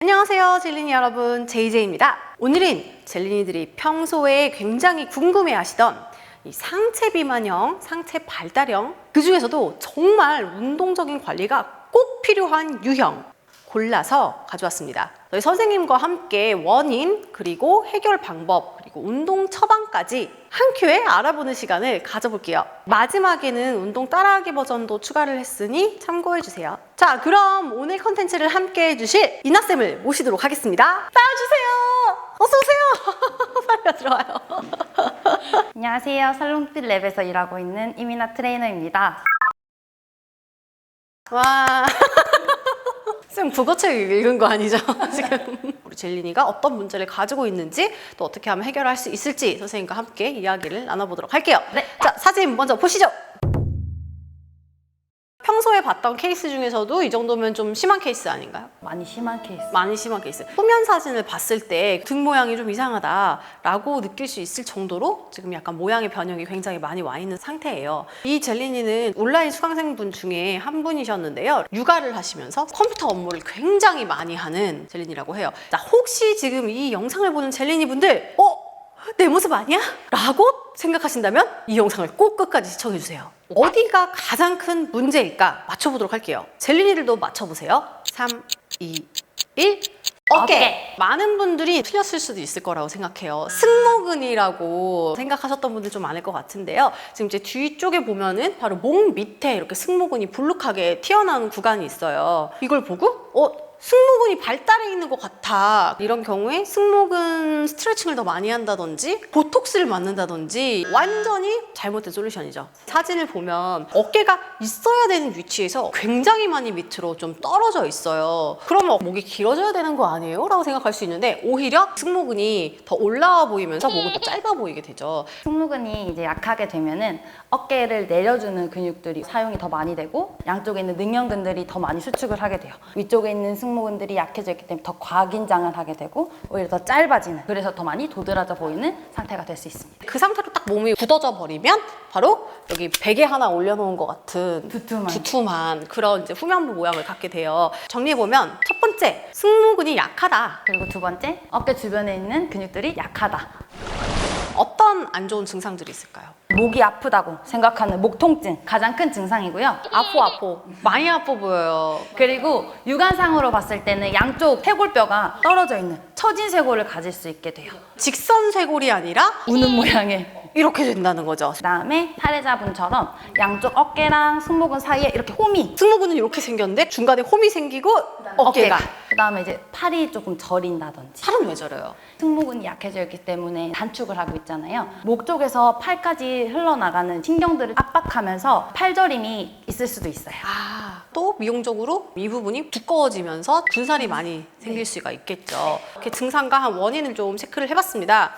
안녕하세요 젤리니 여러분, 제이제이입니다. 오늘은 젤리니들이 평소에 굉장히 궁금해하시던 이 상체 비만형, 상체 발달형, 그 중에서도 정말 운동적인 관리가 꼭 필요한 유형 골라서 가져왔습니다. 저희 선생님과 함께 원인, 그리고 해결 방법, 그리고 운동 처방까지 한 큐에 알아보는 시간을 가져볼게요. 마지막에는 운동 따라하기 버전도 추가를 했으니 참고해주세요. 자, 그럼 오늘 컨텐츠를 함께 해주실 이나쌤을 모시도록 하겠습니다. 따라주세요! 어서오세요! 빨리 들어와요. 안녕하세요. 살롱핏 랩에서 일하고 있는 이민아 트레이너입니다. 와. 쌤 국어책 읽은 거 아니죠? 지금 우리 젤리니가 어떤 문제를 가지고 있는지, 또 어떻게 하면 해결할 수 있을지 선생님과 함께 이야기를 나눠보도록 할게요. 네. 자, 사진 먼저 보시죠. 평소에 봤던 케이스 중에서도 이 정도면 좀 심한 케이스 아닌가요? 많이 심한 케이스. 많이 심한 케이스. 후면 사진을 봤을 때 등 모양이 좀 이상하다라고 느낄 수 있을 정도로 지금 약간 모양의 변형이 굉장히 많이 와 있는 상태예요. 이 젤리니는 온라인 수강생분 중에 한 분이셨는데요. 육아를 하시면서 컴퓨터 업무를 굉장히 많이 하는 젤리니라고 해요. 자, 혹시 지금 이 영상을 보는 젤리니 분들, 내 모습 아니야? 라고 생각하신다면 이 영상을 꼭 끝까지 시청해주세요. 어디가 가장 큰 문제일까 맞춰보도록 할게요. 젤리니들도 맞춰보세요. 3, 2, 1. 어깨! 많은 분들이 틀렸을 수도 있을 거라고 생각해요. 승모근이라고 생각하셨던 분들 좀 많을 것 같은데요. 지금 이제 뒤쪽에 보면은 바로 목 밑에 이렇게 승모근이 불룩하게 튀어나오는 구간이 있어요. 이걸 보고 승모근이 발달해 있는 것 같아. 이런 경우에 승모근 스트레칭을 더 많이 한다든지 보톡스를 맞는다든지 완전히 잘못된 솔루션이죠. 사진을 보면 어깨가 있어야 되는 위치에서 굉장히 많이 밑으로 좀 떨어져 있어요. 그러면 목이 길어져야 되는 거 아니에요? 라고 생각할 수 있는데 오히려 승모근이 더 올라와 보이면서 목은 더 짧아 보이게 되죠. 승모근이 이제 약하게 되면은 어깨를 내려주는 근육들이 사용이 더 많이 되고 양쪽에 있는 능형근들이 더 많이 수축을 하게 돼요. 위쪽에 있는 승모근들이 약해져 있기 때문에 더 과긴장을 하게 되고 오히려 더 짧아지는, 그래서 더 많이 도드라져 보이는 상태가 될 수 있습니다. 그 상태로 딱 몸이 굳어져 버리면 바로 여기 베개 하나 올려놓은 것 같은 두툼한 그런 이제 후면부 모양을 갖게 돼요. 정리해보면 첫 번째, 승모근이 약하다. 그리고 두 번째, 어깨 주변에 있는 근육들이 약하다. 어떤 안 좋은 증상들이 있을까요? 목이 아프다고 생각하는 목 통증, 가장 큰 증상이고요. 아파. 많이 아파 보여요. 그리고 육안상으로 봤을 때는 양쪽 쇄골뼈가 떨어져 있는 처진 쇄골을 가질 수 있게 돼요. 직선 쇄골이 아니라 우는 모양의. 이렇게 된다는 거죠. 그 다음에 사례자분처럼 양쪽 어깨랑 승모근 사이에 이렇게 홈이, 승모근은 이렇게 생겼는데 중간에 홈이 생기고 어깨가. 그 다음에 이제 팔이 조금 저린다든지. 팔은 왜 저래요? 승모근이 약해져 있기 때문에 단축을 하고 있잖아요. 목 쪽에서 팔까지 흘러나가는 신경들을 압박하면서 팔저림이 있을 수도 있어요. 또 미용적으로 이 부분이 두꺼워지면서 군살이 많이 생길 수가 있겠죠. 이렇게 증상과 한 원인을 좀 체크를 해봤습니다.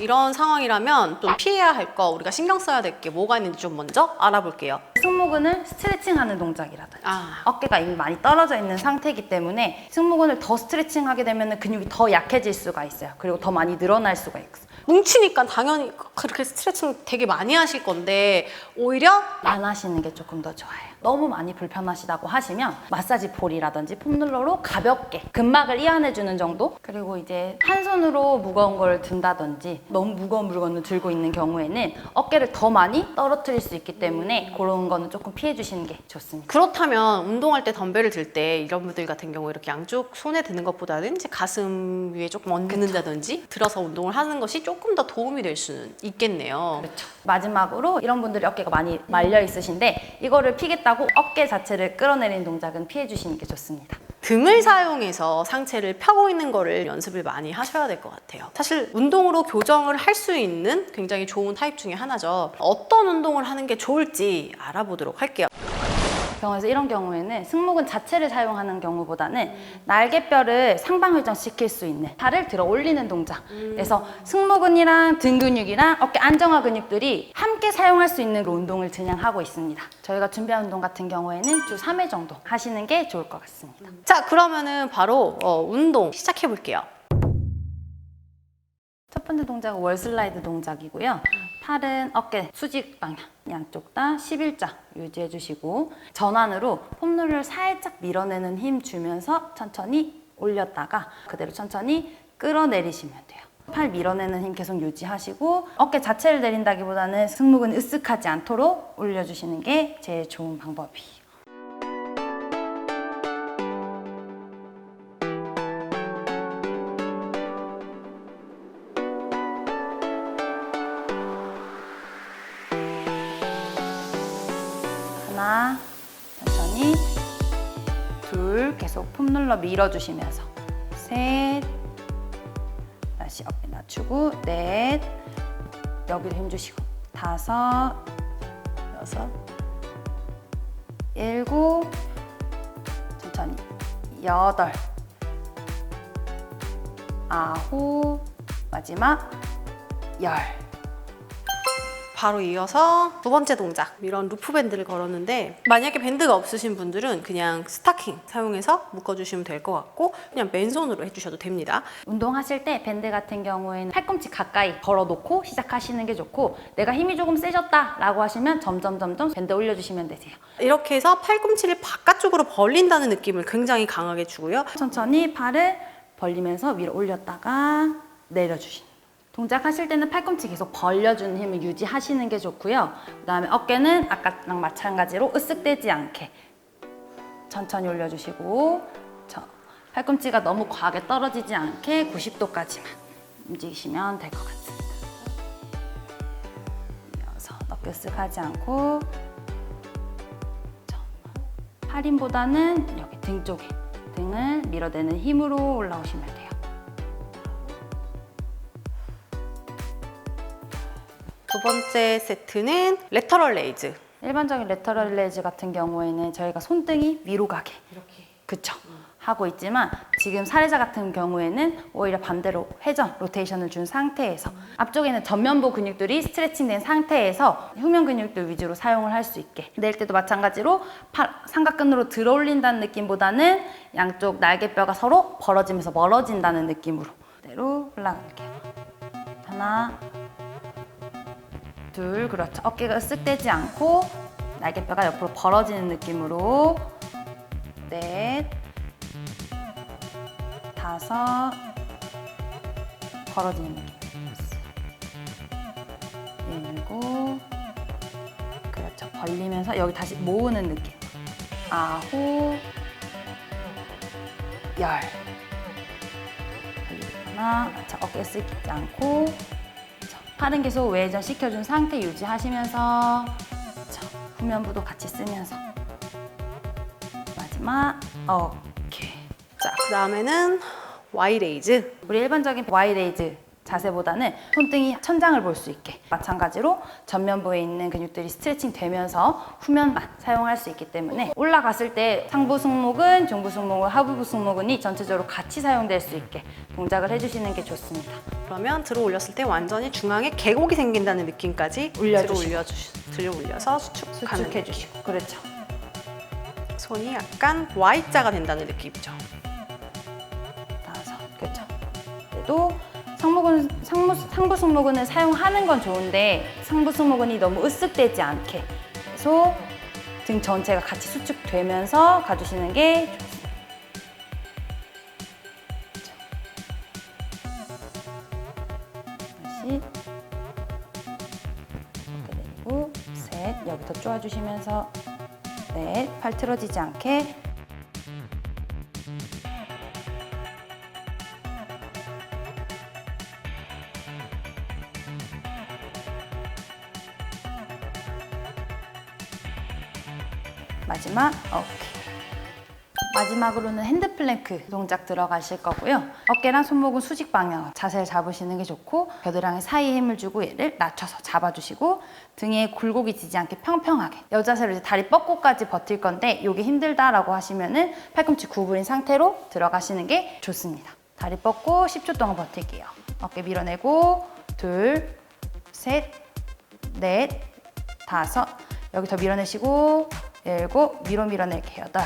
이런 상황이라면 좀 피해야 할 거, 우리가 신경 써야 될 게 뭐가 있는지 좀 먼저 알아볼게요. 승모근을 스트레칭하는 동작이라든지 어깨가 이미 많이 떨어져 있는 상태이기 때문에 승모근을 더 스트레칭하게 되면 근육이 더 약해질 수가 있어요. 그리고 더 많이 늘어날 수가 있어요. 뭉치니까 당연히 그렇게 스트레칭 되게 많이 하실 건데 오히려 안 하시는 게 조금 더 좋아요. 너무 많이 불편하시다고 하시면 마사지 볼이라든지 폼롤러로 가볍게 근막을 이완해주는 정도? 그리고 이제 한 손으로 무거운 걸 든다든지 너무 무거운 물건을 들고 있는 경우에는 어깨를 더 많이 떨어뜨릴 수 있기 때문에 그런 거는 조금 피해 주시는 게 좋습니다. 그렇다면 운동할 때 덤벨을 들 때 이런 분들 같은 경우 이렇게 양쪽 손에 드는 것보다는 이제 가슴 위에 조금 얹는다든지 들어서 운동을 하는 것이 조금 더 도움이 될 수는 있겠네요. 그렇죠. 마지막으로 이런 분들이 어깨가 많이 말려 있으신데 이거를 피겠다고 어깨 자체를 끌어내리는 동작은 피해 주시는 게 좋습니다. 등을 사용해서 상체를 펴고 있는 거를 연습을 많이 하셔야 될 것 같아요. 사실 운동으로 교정을 할 수 있는 굉장히 좋은 타입 중에 하나죠. 어떤 운동을 하는 게 좋을지 알아보도록 할게요. 병원에서 이런 경우에는 승모근 자체를 사용하는 경우보다는 날개뼈를 상방회전시킬 수 있는 팔을 들어 올리는 동작. 그래서 승모근이랑 등 근육이랑 어깨 안정화 근육들이 함께 사용할 수 있는 운동을 진행하고 있습니다. 저희가 준비한 운동 같은 경우에는 주 3회 정도 하시는 게 좋을 것 같습니다. 자, 그러면은 바로 운동 시작해 볼게요. 첫 번째 동작은 월 슬라이드 동작이고요. 팔은 어깨 수직 방향, 양쪽 다 11자 유지해 주시고 전완으로 폼롤러를 살짝 밀어내는 힘 주면서 천천히 올렸다가 그대로 천천히 끌어내리시면 돼요. 팔 밀어내는 힘 계속 유지하시고 어깨 자체를 내린다기보다는 승모근 으쓱하지 않도록 올려주시는 게 제일 좋은 방법이에요. 하나, 천천히, 둘, 계속 폼 눌러 밀어주시면서 셋, 다시 어깨 낮추고 넷, 여기도 힘주시고 다섯, 여섯, 일곱, 천천히 여덟, 아홉, 마지막 열. 바로 이어서 두 번째 동작, 이런 루프 밴드를 걸었는데 만약에 밴드가 없으신 분들은 그냥 스타킹 사용해서 묶어주시면 될 것 같고 그냥 맨손으로 해주셔도 됩니다. 운동하실 때 밴드 같은 경우에는 팔꿈치 가까이 걸어놓고 시작하시는 게 좋고 내가 힘이 조금 세졌다 라고 하시면 점점 밴드 올려주시면 되세요. 이렇게 해서 팔꿈치를 바깥쪽으로 벌린다는 느낌을 굉장히 강하게 주고요. 천천히 팔을 벌리면서 위로 올렸다가 내려주시는 동작하실 때는 팔꿈치 계속 벌려주는 힘을 유지하시는 게 좋고요. 그 다음에 어깨는 아까랑 마찬가지로 으쓱대지 않게 천천히 올려주시고 팔꿈치가 너무 과하게 떨어지지 않게 90도까지만 움직이시면 될 것 같습니다. 이어서 어깨 으쓱하지 않고 팔 힘보다는 여기 등 쪽에 등을 밀어내는 힘으로 올라오시면 돼요. 두 번째 세트는 레터럴 레이즈. 일반적인 레터럴 레이즈 같은 경우에는 저희가 손등이 위로 가게 이렇게. 그쵸? 하고 있지만 지금 사례자 같은 경우에는 오히려 반대로 회전, 로테이션을 준 상태에서 앞쪽에는 전면부 근육들이 스트레칭된 상태에서 후면 근육들 위주로 사용을 할 수 있게 내릴 때도 마찬가지로 팔 삼각근으로 들어 올린다는 느낌보다는 양쪽 날개뼈가 서로 벌어지면서 멀어진다는 느낌으로 그대로 올라갈게요. 하나, 둘, 그렇죠. 어깨가 으쓱대지 않고 날개뼈가 옆으로 벌어지는 느낌으로 넷, 다섯, 벌어지는 느낌. 일곱, 그렇죠. 벌리면서 여기 다시 모으는 느낌. 아홉, 열. 하나, 자, 어깨 쓰지 않고 팔은 계속 외전 시켜준 상태 유지하시면서 후면부도 같이 쓰면서 마지막 오케이. 자, 그 다음에는 Y 레이즈. 우리 일반적인 Y 레이즈 자세보다는 손등이 천장을 볼 수 있게 마찬가지로 전면부에 있는 근육들이 스트레칭 되면서 후면만 사용할 수 있기 때문에 올라갔을 때 상부 승모근, 중부 승모근, 하부부 승모근이 전체적으로 같이 사용될 수 있게 동작을 해주시는 게 좋습니다. 그러면 들어 올렸을 때 완전히 중앙에 계곡이 생긴다는 느낌까지 들어 올려서 수축해 주시고. 그렇죠. 손이 약간 Y자가 된다는 느낌이죠. 다섯, 그렇죠. 그래도 상부 승모근을 사용하는 건 좋은데 상부 승모근이 너무 으쓱되지 않게 계속 등 전체가 같이 수축되면서 가주시는 게 좋습니다. 다시 어깨 내리고 셋, 여기서 쪼아주시면서 넷, 팔 틀어지지 않게 마지막 오케이. 마지막으로는 핸드 플랭크 동작 들어가실 거고요. 어깨랑 손목은 수직 방향 자세를 잡으시는 게 좋고 겨드랑이 사이에 힘을 주고 얘를 낮춰서 잡아주시고 등에 굴곡이 지지 않게 평평하게 이 자세로 이제 다리 뻗고까지 버틸 건데 이게 힘들다라고 하시면은 팔꿈치 구부린 상태로 들어가시는 게 좋습니다. 다리 뻗고 10초 동안 버틸게요. 어깨 밀어내고 둘, 셋, 넷, 다섯 여기 더 밀어내시고 일곱, 위로 밀어낼게요. 여덟,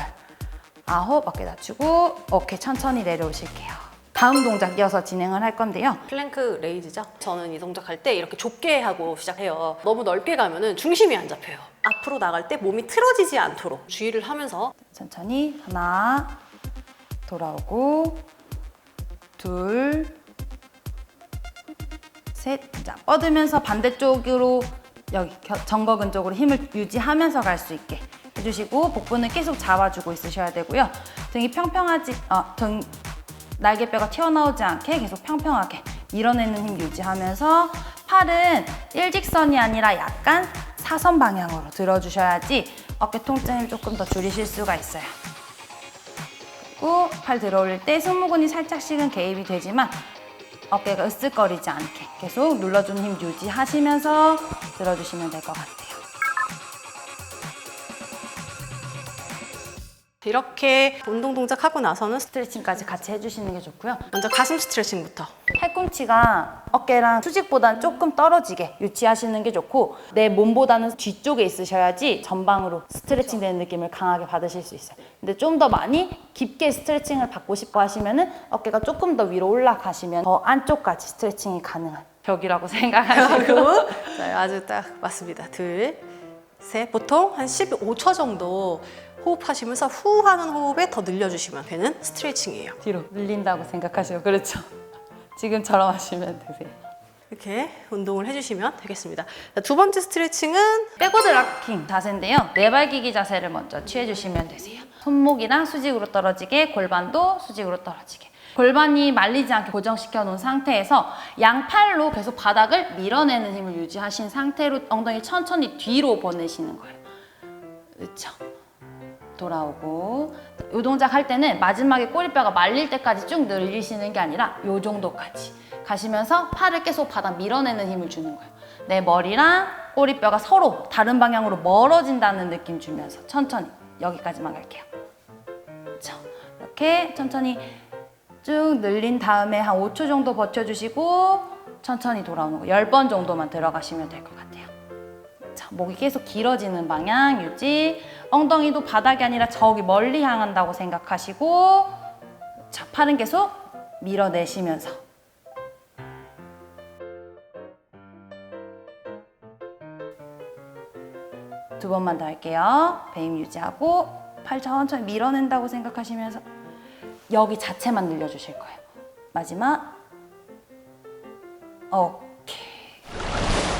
아홉, 어깨 낮추고 오케이, 천천히 내려오실게요. 다음 동작 이어서 진행을 할 건데요. 플랭크 레이즈죠. 저는 이 동작 할 때 이렇게 좁게 하고 시작해요. 너무 넓게 가면은 중심이 안 잡혀요. 앞으로 나갈 때 몸이 틀어지지 않도록 주의를 하면서 천천히 하나, 돌아오고 둘, 셋. 자, 뻗으면서 반대쪽으로 여기 정거근 쪽으로 힘을 유지하면서 갈 수 있게 해주시고 복부는 계속 잡아주고 있으셔야 되고요. 등이 평평하지, 등 날개뼈가 튀어나오지 않게 계속 평평하게 밀어내는 힘 유지하면서 팔은 일직선이 아니라 약간 사선 방향으로 들어주셔야지 어깨 통증을 조금 더 줄이실 수가 있어요. 그리고 팔 들어 올릴 때 승모근이 살짝씩은 개입이 되지만 어깨가 으쓱거리지 않게 계속 눌러주는 힘 유지하시면서 들어주시면 될 것 같아요. 이렇게 운동 동작 하고 나서는 스트레칭까지 같이 해주시는 게 좋고요. 먼저 가슴 스트레칭부터. 팔꿈치가 어깨랑 수직보다는 조금 떨어지게 유지하시는 게 좋고 내 몸보다는 뒤쪽에 있으셔야지 전방으로 스트레칭 되는 느낌을 강하게 받으실 수 있어요. 근데 좀 더 많이 깊게 스트레칭을 받고 싶어 하시면은 어깨가 조금 더 위로 올라가시면 더 안쪽까지 스트레칭이 가능한 벽이라고 생각하시고 네, 아주 딱 맞습니다. 둘, 셋. 보통 한 15초 정도 호흡하시면서 후 하는 호흡에 더 늘려주시면 되는 스트레칭이에요. 뒤로 늘린다고 생각하시고 그렇죠. 지금처럼 하시면 되세요. 이렇게 운동을 해주시면 되겠습니다. 자, 두 번째 스트레칭은 백워드 락킹 자세인데요. 네발기기 자세를 먼저 취해주시면 되세요. 손목이랑 수직으로 떨어지게, 골반도 수직으로 떨어지게. 골반이 말리지 않게 고정시켜 놓은 상태에서 양팔로 계속 바닥을 밀어내는 힘을 유지하신 상태로 엉덩이 천천히 뒤로 보내시는 거예요. 그렇죠. 돌아오고 이 동작 할 때는 마지막에 꼬리뼈가 말릴 때까지 쭉 늘리시는 게 아니라 이 정도까지 가시면서 팔을 계속 바닥 밀어내는 힘을 주는 거예요. 내 머리랑 꼬리뼈가 서로 다른 방향으로 멀어진다는 느낌 주면서 천천히 여기까지만 갈게요. 그렇죠. 이렇게 천천히 쭉 늘린 다음에 한 5초 정도 버텨주시고 천천히 돌아오는 거 10번 정도만 들어가시면 될 것 같아요. 자, 목이 계속 길어지는 방향 유지. 엉덩이도 바닥이 아니라 저기 멀리 향한다고 생각하시고 자, 팔은 계속 밀어내시면서 두 번만 더 할게요. 배임 유지하고 팔 천천히 밀어낸다고 생각하시면서 여기 자체만 늘려주실 거예요. 마지막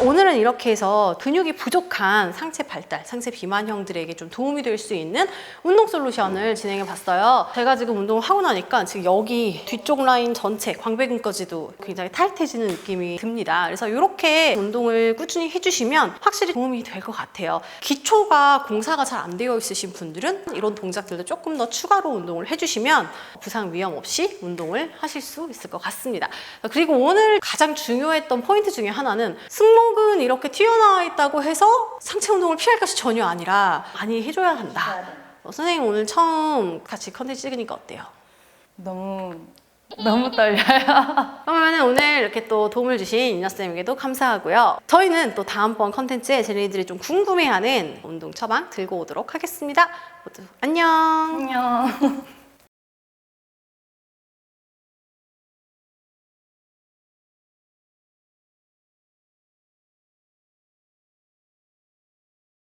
오늘은 이렇게 해서 근육이 부족한 상체 발달, 상체 비만형들에게 좀 도움이 될 수 있는 운동 솔루션을 진행해 봤어요. 제가 지금 운동을 하고 나니까 지금 여기 뒤쪽 라인 전체, 광배근까지도 굉장히 타이트해지는 느낌이 듭니다. 그래서 이렇게 운동을 꾸준히 해주시면 확실히 도움이 될 것 같아요. 기초가 공사가 잘 안 되어 있으신 분들은 이런 동작들도 조금 더 추가로 운동을 해주시면 부상 위험 없이 운동을 하실 수 있을 것 같습니다. 그리고 오늘 가장 중요했던 포인트 중에 하나는 승모근 이렇게 튀어나와 있다고 해서 상체 운동을 피할 것이 전혀 아니라 많이 해줘야 한다. 선생님 오늘 처음 같이 컨텐츠 찍으니까 어때요? 너무 떨려요. 그러면 오늘 이렇게 또 도움을 주신 인여쌤에게도 감사하고요. 저희는 또 다음번 컨텐츠에 쟤네들이 좀 궁금해하는 운동 처방 들고 오도록 하겠습니다. 모두 안녕. 안녕.